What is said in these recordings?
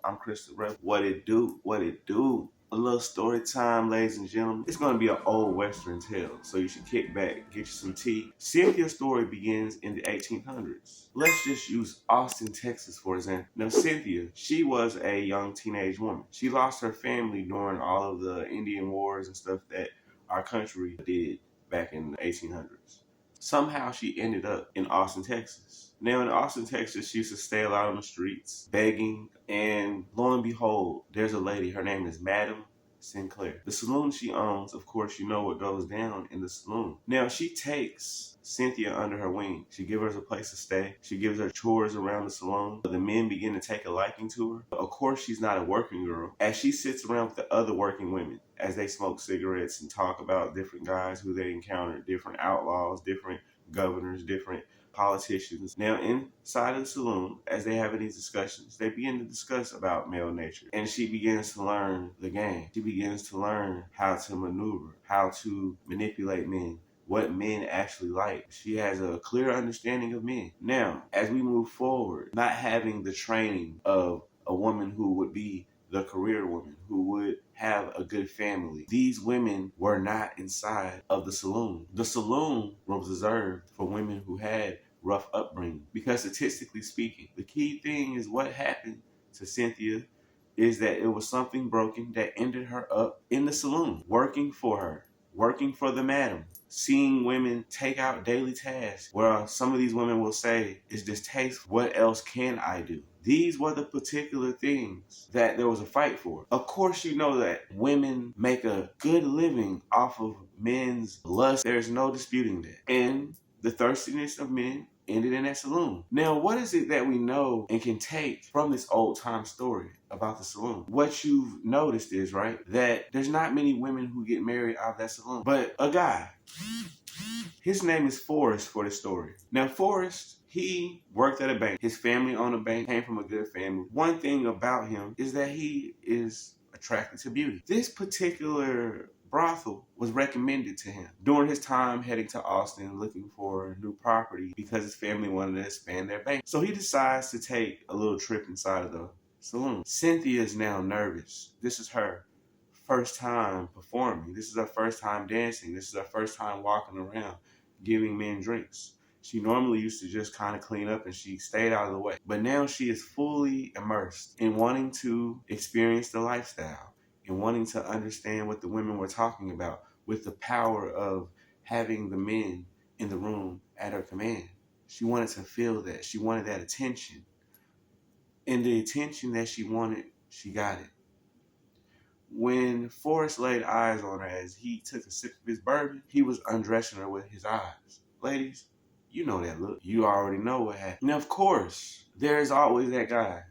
I'm Crystal Rebel. What it do? What it do? A little story time, ladies and gentlemen. It's going to be an old Western tale, so you should kick back, get you some tea. Cynthia's story begins in the 1800s. Let's just use Austin, Texas, for example. Now, Cynthia, she was a young teenage woman. She lost her family during all of the Indian wars and stuff that our country did back in the 1800s. Somehow she ended up in Austin, Texas. Now in Austin, Texas, she used to stay out on the streets, begging, and lo and behold, there's a lady. Her name is Madam Sinclair. The saloon she owns, of course, you know what goes down in the saloon. Now she takes Cynthia under her wing. She gives her a place to stay. She gives her chores around the saloon. The men begin to take a liking to her. Of course, she's not a working girl. As she sits around with the other working women, as they smoke cigarettes and talk about different guys who they encountered, different outlaws, different governors, different politicians. Now, inside of the saloon, as they have these discussions, they begin to discuss about male nature. And she begins to learn the game. She begins to learn how to maneuver, how to manipulate men, what men actually like. She has a clear understanding of men. Now, as we move forward, not having the training of a woman who would be the career woman, who would have a good family. These women were not inside of the saloon. The saloon was reserved for women who had rough upbringing. Because statistically speaking, the key thing is what happened to Cynthia is that it was something broken that ended her up in the saloon, working for her, working for the madam, seeing women take out daily tasks where some of these women will say, it's distasteful. What else can I do? These were the particular things that there was a fight for. Of course, you know that women make a good living off of men's lust. There's no disputing that. And the thirstiness of men ended in that saloon. Now, what is it that we know and can take from this old time story about the saloon? What you've noticed is, right, that there's not many women who get married out of that saloon, but a guy. His name is Forrest for the story. Now, Forrest, he worked at a bank. His family owned a bank, came from a good family. One thing about him is that he is attracted to beauty. This particular brothel was recommended to him during his time heading to Austin looking for new property because his family wanted to expand their bank. So he decides to take a little trip inside of the saloon. Cynthia is now nervous. This is her first time performing. This is her first time dancing. This is her first time walking around giving men drinks. She normally used to just kind of clean up and she stayed out of the way. But now she is fully immersed in wanting to experience the lifestyle and wanting to understand what the women were talking about with the power of having the men in the room at her command. She wanted to feel that. She wanted that attention. And the attention that she wanted, she got it. When Forrest laid eyes on her as he took a sip of his bourbon, he was undressing her with his eyes. Ladies, you know that look. You already know what happened. Now, of course, there's always that guy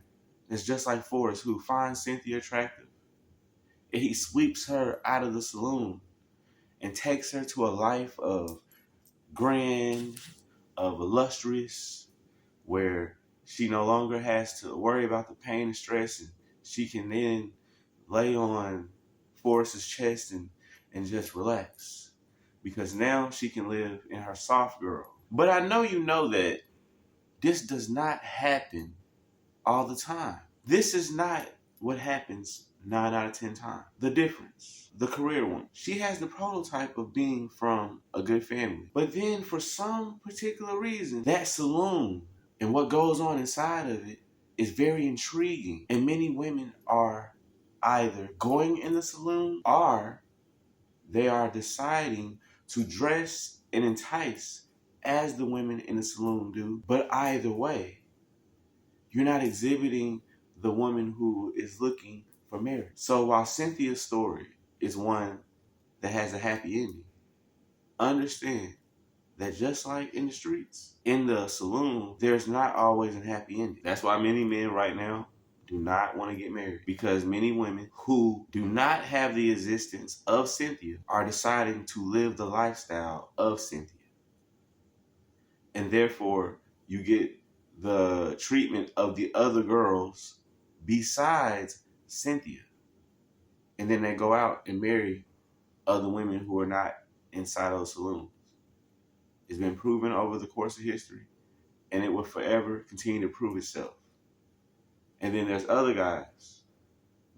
that's just like Forrest who finds Cynthia attractive. And he sweeps her out of the saloon and takes her to a life of grand, of illustrious, where she no longer has to worry about the pain and stress, and she can then lay on Forrest's chest and just relax. Because now she can live in her soft girl. But I know you know that this does not happen all the time. This is not what happens 9 out of 10 times. The difference, the career one. She has the prototype of being from a good family. But then for some particular reason, that saloon and what goes on inside of it is very intriguing. And many women are either going in the saloon or they are deciding to dress and entice as the women in the saloon do. But either way, you're not exhibiting the woman who is looking for marriage. So while Cynthia's story is one that has a happy ending, understand that just like in the streets, in the saloon, there's not always a happy ending. That's why many men right now do not want to get married, because many women who do not have the existence of Cynthia are deciding to live the lifestyle of Cynthia. And therefore, you get the treatment of the other girls besides Cynthia. And then they go out and marry other women who are not inside those saloons. It's been proven over the course of history, and it will forever continue to prove itself. And then there's other guys,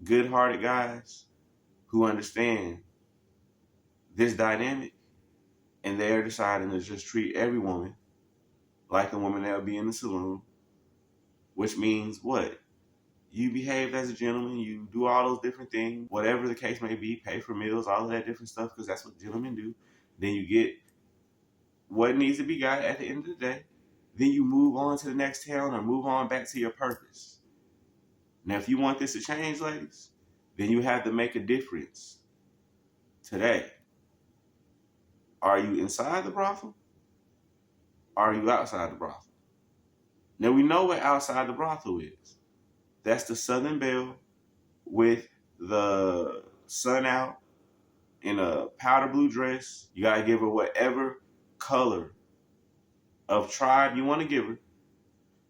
good-hearted guys, who understand this dynamic, and they're deciding to just treat every woman like a woman that would be in the saloon, which means what? You behave as a gentleman, you do all those different things, whatever the case may be, pay for meals, all of that different stuff, because that's what gentlemen do. Then you get what needs to be got at the end of the day. Then you move on to the next town or move on back to your purpose. Now, if you want this to change, ladies, then you have to make a difference today. Are you inside the brothel? Or are you outside the brothel? Now, we know what outside the brothel is. That's the Southern Belle with the sun out in a powder blue dress. You got to give her whatever color of tribe you want to give her.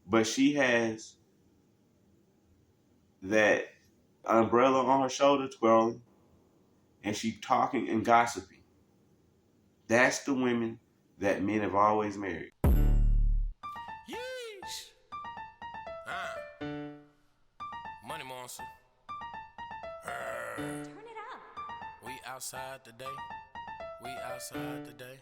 But she has that umbrella on her shoulder twirling, and she talking and gossiping. That's the women that men have always married. Yeesh. Money monster. Turn it up. We outside today. We outside today.